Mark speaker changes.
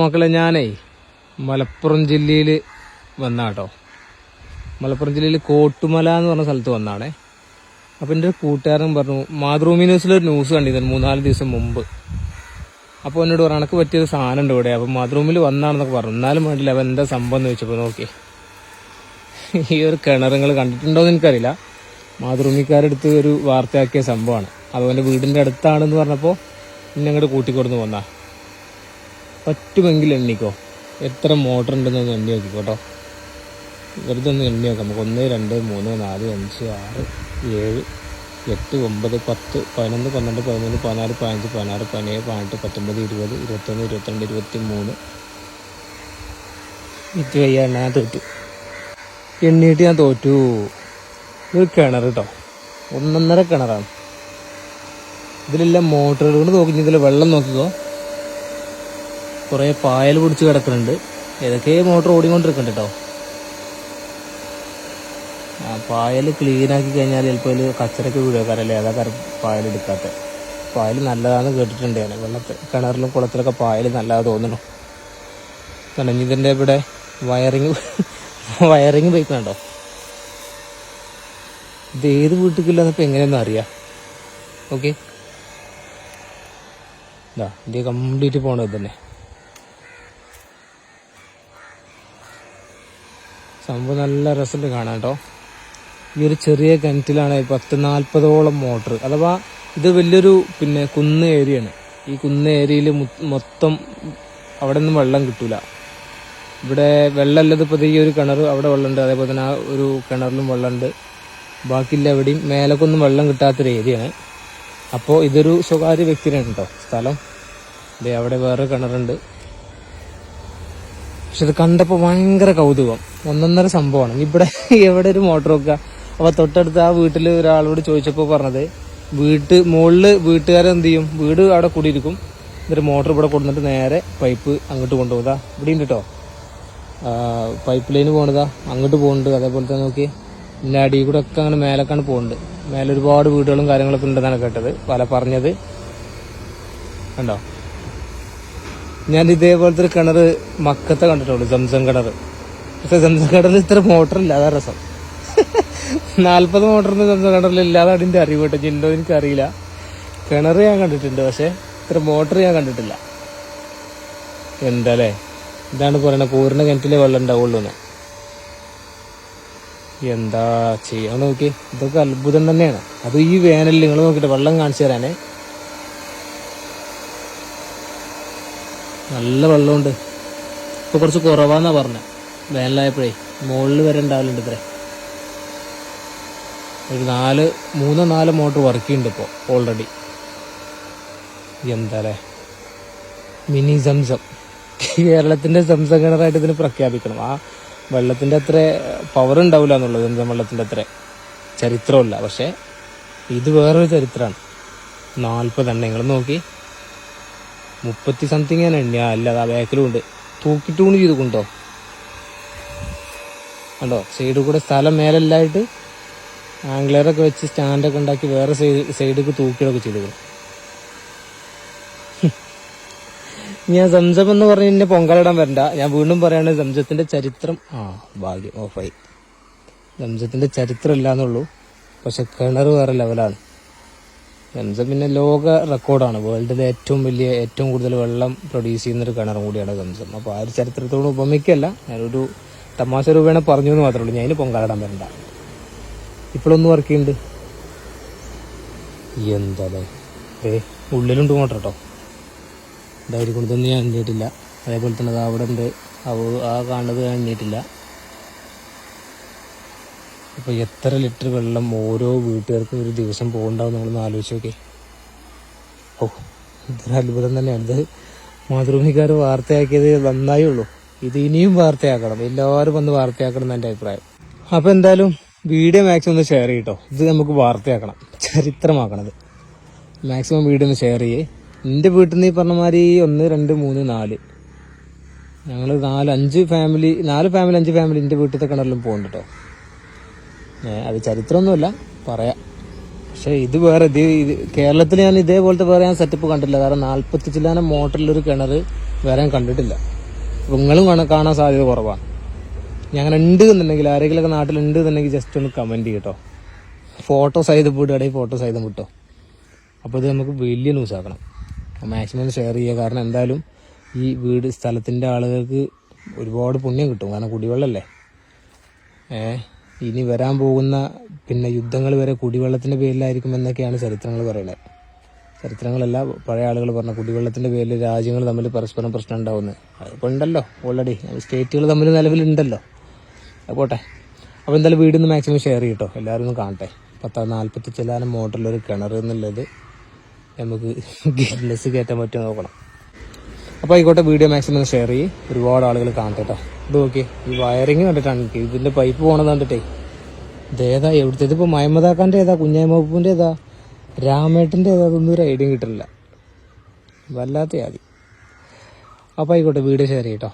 Speaker 1: മക്കളെ, ഞാനേ മലപ്പുറം ജില്ലയിൽ വന്നാട്ടോ. മലപ്പുറം ജില്ലയിൽ കോട്ടുമല എന്ന് പറഞ്ഞ സ്ഥലത്ത് വന്നാണേ. അപ്പം എൻ്റെ ഒരു കൂട്ടുകാരൻ പറഞ്ഞു, മാതൃഭൂമി ന്യൂസിലൊരു ന്യൂസ് കണ്ടിരുന്നു 3-4 ദിവസം മുമ്പ്. അപ്പോൾ എന്നോട് പറഞ്ഞു, എനിക്ക് പറ്റിയൊരു സാധനം ഉണ്ട് ഇവിടെ. അപ്പം മാതൃഭൂമിയിൽ വന്നാണെന്നൊക്കെ പറഞ്ഞു. എന്നാലും വേണ്ടില്ല, അവൻ എന്താ സംഭവം എന്ന് ചോദിച്ചപ്പോൾ നോക്കി, ഈ ഒരു കിണറുകൾ കണ്ടിട്ടുണ്ടോ എന്ന് എനിക്കറിയില്ല. മാതൃഭൂമിക്കാരെടുത്ത് ഒരു വാർത്തയാക്കിയ സംഭവമാണ്. അതുപോലെ വീടിൻ്റെ അടുത്താണെന്ന് പറഞ്ഞപ്പോൾ ഇന്നെ അങ്ങോട്ട് കൂട്ടിക്കൊടുന്ന് വന്നാ. പറ്റുമെങ്കിൽ എണ്ണിക്കോ, എത്ര മോട്ടർ ഉണ്ടെന്നൊന്ന് എണ്ണി നോക്കിക്കോട്ടോ. വെറുതെ ഒന്ന് എണ്ണി നോക്കാം നമുക്ക്. 1, 2, 3, 4, 5, 6, 7, 8, 9, 10, 11, 12, 13, 14, 15, 16, 17, 18, 19, 20, 21, 22, 23. ഇത് വയ്യ, ഞാൻ തോറ്റു. എണ്ണീട്ട് ഞാൻ തോറ്റു. ഒരു കിണർ കേട്ടോ, 1.5 കിണറാണ്. ഇതിലെല്ലാം മോട്ടറുകൾ നോക്കി, ഇതിൽ വെള്ളം നോക്കിക്കോ. കുറേ പായൽ പിടിച്ച് കിടക്കുന്നുണ്ട്. ഏതൊക്കെ മോട്ടർ ഓടിക്കൊണ്ടിരിക്കുന്നുണ്ട് കേട്ടോ. ആ പായൽ ക്ലീനാക്കി കഴിഞ്ഞാൽ ചിലപ്പോൾ അതിൽ കച്ചറൊക്കെ വീഴാക്കാറല്ലേ, അതാ പായൽ എടുക്കാത്ത. പായൽ നല്ലതാണെന്ന് കേട്ടിട്ടുണ്ട് ഞാൻ. കിണറിലും കുളത്തിലൊക്കെ പായൽ നല്ലതാ തോന്നണു. കാരണം ഇതിൻ്റെ ഇവിടെ വയറിങ് പോയിക്കുന്നുണ്ടോ. ഇത് ഏത് വീട്ടിലേക്കില്ലെന്നപ്പോൾ എങ്ങനെയൊന്നും അറിയാം. ഓക്കെ, ഇതാ ഇത് കംപ്ലീറ്റ് പോണത് തന്നെ. സംഭവം നല്ല രസമുണ്ട് കാണാൻ കേട്ടോ. ഈ ഒരു ചെറിയ കിണറ്റിലാണ് 10-40ഓളം മോട്ടർ. അഥവാ ഇത് വലിയൊരു കുന്ന് ഏരിയയാണ്. ഈ കുന്ന് ഏരിയയിൽ മൊത്തം അവിടെ നിന്നും വെള്ളം കിട്ടൂല. ഇവിടെ വെള്ളമല്ലത്. ഇപ്പോൾ ഈ ഒരു കിണർ അവിടെ വെള്ളമുണ്ട്, അതേപോലെ തന്നെ ആ ഒരു കിണറിലും വെള്ളമുണ്ട്. ബാക്കിയില്ല എവിടെയും. മേലക്കൊന്നും വെള്ളം കിട്ടാത്തൊരു ഏരിയയാണ്. അപ്പോൾ ഇതൊരു സ്വകാര്യ വ്യക്തിയാണ് കേട്ടോ സ്ഥലം. ഇതേ അവിടെ വേറെ കിണറുണ്ട്. പക്ഷെ ഇത് കണ്ടപ്പോൾ ഭയങ്കര കൗതുകം. 1.5 സംഭവമാണ്. ഇവിടെ എവിടെ ഒരു മോട്ടർ വെക്കുക. അപ്പോൾ തൊട്ടടുത്ത് ആ വീട്ടിൽ ഒരാളോട് ചോദിച്ചപ്പോൾ പറഞ്ഞത്, മുകളിൽ വീട്ടുകാരെന്ത് ചെയ്യും, വീട് അവിടെ കൂടിയിരിക്കും. എന്നിട്ട് മോട്ടർ ഇവിടെ കൊടുത്തിട്ട് നേരെ പൈപ്പ് അങ്ങോട്ട് കൊണ്ടുപോകുന്നതാ. ഇവിടെ ഉണ്ട് കേട്ടോ, പൈപ്പ് ലൈന് പോകണതാ, അങ്ങോട്ട് പോകുന്നുണ്ട്. അതേപോലെ തന്നെ നോക്കി പിന്നെ അടിയിൽ കൂടെ ഒക്കെ അങ്ങനെ മേലേക്കാണ് പോകുന്നുണ്ട്. മേലെ ഒരുപാട് വീടുകളും കാര്യങ്ങളൊക്കെ ഉണ്ടെന്നാണ് കേട്ടത് പറഞ്ഞത്. കണ്ടോ, ഞാൻ ഇതേപോലത്തെ ഒരു കിണർ മക്കത്തെ കണ്ടിട്ടുള്ളൂ, സംസം കിണർ. പക്ഷെ സംസം കിണറിൽ ഇത്ര മോട്ടറില്ല, അതാ രസം. 40 മോട്ടറിന് സംസം കിണറിൽ ഇല്ലാതെ അതിൻ്റെ അറിവ് കേട്ടോ. ഉണ്ടോ എനിക്കറിയില്ല. കിണർ ഞാൻ കണ്ടിട്ടുണ്ട്, പക്ഷെ ഇത്ര മോട്ടർ ഞാൻ കണ്ടിട്ടില്ല. എന്താല്ലേ, ഇതാണ് പറയണത്, പൂർണ്ണ കിണറ്റിലെ വെള്ളം ഉണ്ടാവുള്ളൂ എന്ന്. എന്താ ചെയ്യാൻ നോക്കി. ഇതൊക്കെ അത്ഭുതം തന്നെയാണ്. അത് ഈ വേനലിൽ നിങ്ങൾ നോക്കിയിട്ട് വെള്ളം കാണിച്ചു തരാനേ. നല്ല വെള്ളമുണ്ട്. ഇപ്പോൾ കുറച്ച് കുറവാന്നാ പറഞ്ഞത്. വേനലായപ്പോഴേ മുകളിൽ വരെ ഉണ്ടാവലുണ്ട്. ഇത്രേ ഒരു 3-4 മോട്ടർ വർക്ക് ചെയ്യുന്നുണ്ട് ഇപ്പോൾ ഓൾറെഡി. എന്താല്ലേ, മിനി സംസം. കേരളത്തിൻ്റെ സംസം കിണറായിട്ട് ഇതിന് പ്രഖ്യാപിക്കണം. ആ വെള്ളത്തിൻ്റെ അത്ര പവർ ഉണ്ടാവില്ല എന്നുള്ളത്, സംസം വെള്ളത്തിൻ്റെ അത്ര ചരിത്രമില്ല. പക്ഷേ ഇത് വേറൊരു ചരിത്രമാണ്. 40 എണ്ണങ്ങൾ നോക്കി, 30 സംതിങ് ഞാൻ എണ്ണ. അല്ല, ആ ബാക്കിലും ഉണ്ട്. തൂക്കിട്ടൂണ് ചെയ്ത് കൊണ്ടോ കണ്ടോ. സൈഡിൽ കൂടെ സ്ഥലം മേലെല്ലായിട്ട് ആംഗ്ലറൊക്കെ വെച്ച് സ്റ്റാൻഡൊക്കെ ഉണ്ടാക്കി വേറെ സൈഡിലേക്ക് തൂക്കിയിടൊക്കെ ചെയ്തു. ഞാൻ സംസം എന്ന് പറഞ്ഞ് എന്നെ പൊങ്കാലിടാൻ വരണ്ട. ഞാൻ വീണ്ടും പറയാണ്, സംസത്തിന്റെ ചരിത്രം ഭാഗ്യം ഓഫായി. സംസത്തിന്റെ ചരിത്രം ഇല്ലാന്നുള്ളൂ, പക്ഷെ കിണർ വേറെ ലെവലാണ്. സംസം പിന്നെ ലോക റെക്കോർഡാണ്. വേൾഡിലെ ഏറ്റവും കൂടുതൽ വെള്ളം പ്രൊഡ്യൂസ് ചെയ്യുന്നൊരു കിണറും കൂടിയാണ് സംസം. അപ്പോൾ ആ ഒരു ചരിത്രത്തോട് ഉപമിക്കല്ല, ഞാനൊരു തമാശ രൂപേണ പറഞ്ഞു എന്ന് മാത്രമേ ഉള്ളൂ. ഞാൻ ഇനി പൊങ്കാലിടാൻ വരണ്ട. ഇപ്പോഴൊന്നും വർക്ക് ചെയ്യുന്നുണ്ട്. എന്താല്ലേ, ഉള്ളിലുണ്ട് മോട്ടർ കേട്ടോ. ഇതായിരിക്കും. ഇതൊന്നും ഞാൻ എണ്ണിയിട്ടില്ല. അതേപോലെ തന്നെ അത് അവിടെ ഉണ്ട്, ആ കാണുന്നത് ഞാൻ എണ്ണിയിട്ടില്ല. അപ്പോൾ എത്ര ലിറ്റർ വെള്ളം ഓരോ വീട്ടുകാർക്കും ഒരു ദിവസം പോകണ്ടാവും നമ്മളൊന്ന് ആലോചിച്ച് നോക്കി. ഇതൊരു അത്ഭുതം തന്നെയാണ്. ഇത് മാതൃഭൂമിക്കാർ വാർത്തയാക്കിയത് നന്നായേ ഉള്ളൂ. ഇത് ഇനിയും വാർത്തയാക്കണം, എല്ലാവരും വന്ന് വാർത്തയാക്കണം എന്ന് എൻ്റെ അഭിപ്രായം. അപ്പോൾ എന്തായാലും വീഡിയോ മാക്സിമം ഒന്ന് ഷെയർ ചെയ്യട്ടോ. ഇത് നമുക്ക് വാർത്തയാക്കണം, ചരിത്രമാക്കണത്. മാക്സിമം വീഡിയോ ഒന്ന് ഷെയർ ചെയ്യേ. എൻ്റെ വീട്ടിൽ നിന്ന് ഈ പറഞ്ഞ മാതിരി 1, 2, 3, 4 ഞങ്ങൾ 4 ഫാമിലി 5 ഫാമിലി എൻ്റെ വീട്ടിലത്തെ കിണറിലും പോകുന്നുണ്ട് കേട്ടോ. അത് ചരിത്രമൊന്നുമല്ല പറയാം. പക്ഷെ ഇത് വേറെ, ഇത് കേരളത്തിൽ ഞാൻ ഇതേപോലത്തെ വേറെ ഞാൻ സെറ്റപ്പ് കണ്ടില്ല. കാരണം 40 ചില്ലാനം മോട്ടറിലൊരു കിണർ വരാൻ കണ്ടിട്ടില്ല. അപ്പോൾ നിങ്ങളും കാണാൻ സാധ്യത കുറവാണ്. ഞാൻ അങ്ങനെ ഉണ്ട് എന്നുണ്ടെങ്കിൽ ആരെങ്കിലുമൊക്കെ നാട്ടിലുണ്ട് എന്നുണ്ടെങ്കിൽ ജസ്റ്റ് ഒന്ന് കമൻറ്റ് ചെയ്യട്ടോ. ഫോട്ടോ സഹിതം ഇടയിൽ ഫോട്ടോ സഹിതം വിട്ടോ. അപ്പോൾ ഇത് നമുക്ക് വലിയ ന്യൂസ് ആക്കണം. മാക്സിമം ഷെയർ ചെയ്യുക. കാരണം എന്തായാലും ഈ സ്ഥലത്തിൻ്റെ ആളുകൾക്ക് ഒരുപാട് പുണ്യം കിട്ടും. കാരണം കുടിവെള്ളമല്ലേ. ഇനി വരാൻ പോകുന്ന പിന്നെ യുദ്ധങ്ങൾ വരെ കുടിവെള്ളത്തിൻ്റെ പേരിലായിരിക്കും എന്നൊക്കെയാണ് ചരിത്രങ്ങൾ പറയുന്നത്. ചരിത്രങ്ങളല്ല, പഴയ ആളുകൾ പറഞ്ഞ കുടിവെള്ളത്തിൻ്റെ പേരിൽ രാജ്യങ്ങൾ തമ്മിൽ പരസ്പരം പ്രശ്നം ഉണ്ടാവുന്നത്. അതിപ്പോൾ ഉണ്ടല്ലോ, ഓൾറെഡി സ്റ്റേറ്റുകൾ തമ്മിൽ നിലവിലുണ്ടല്ലോ. പോട്ടെ. അപ്പോൾ എന്തായാലും വീഡിയോ ഒന്ന് മാക്സിമം ഷെയർ ചെയ്യട്ടോ. എല്ലാവരും ഒന്ന് കാണട്ടെ. 40 ചില്ലാനം മോട്ടറിലൊരു കിണർ എന്നുള്ളത് നമുക്ക് ഗിന്നസ് കയറ്റാൻ പറ്റുമോ നോക്കണം. അപ്പോൾ ആയിക്കോട്ടെ, വീഡിയോ മാക്സിമം ഷെയർ ചെയ്യും. ഒരുപാട് ആളുകൾ കാണട്ടെ കേട്ടോ. ഇത് നോക്കി, ഈ വയറിങ് കണ്ടിട്ടാണ് എനിക്ക് ഇതിൻ്റെ പൈപ്പ് പോകണത് കണ്ടിട്ടേ. ഇതേതാ എവിടുത്തെ? ഇതിപ്പോൾ മഹമ്മദാക്കാൻ്റെ ഏതാ, കുഞ്ഞായ്മൂപ്പിൻ്റെ ഏതാ, രാമേട്ടൻ്റെ ഏതാ, അതൊന്നും ഒരു ഐഡിയ കിട്ടുന്നില്ല. വല്ലാത്ത ആദ്യം. അപ്പോൾ ആയിക്കോട്ടെ, വീഡിയോ ഷെയർ ചെയ്യട്ടോ.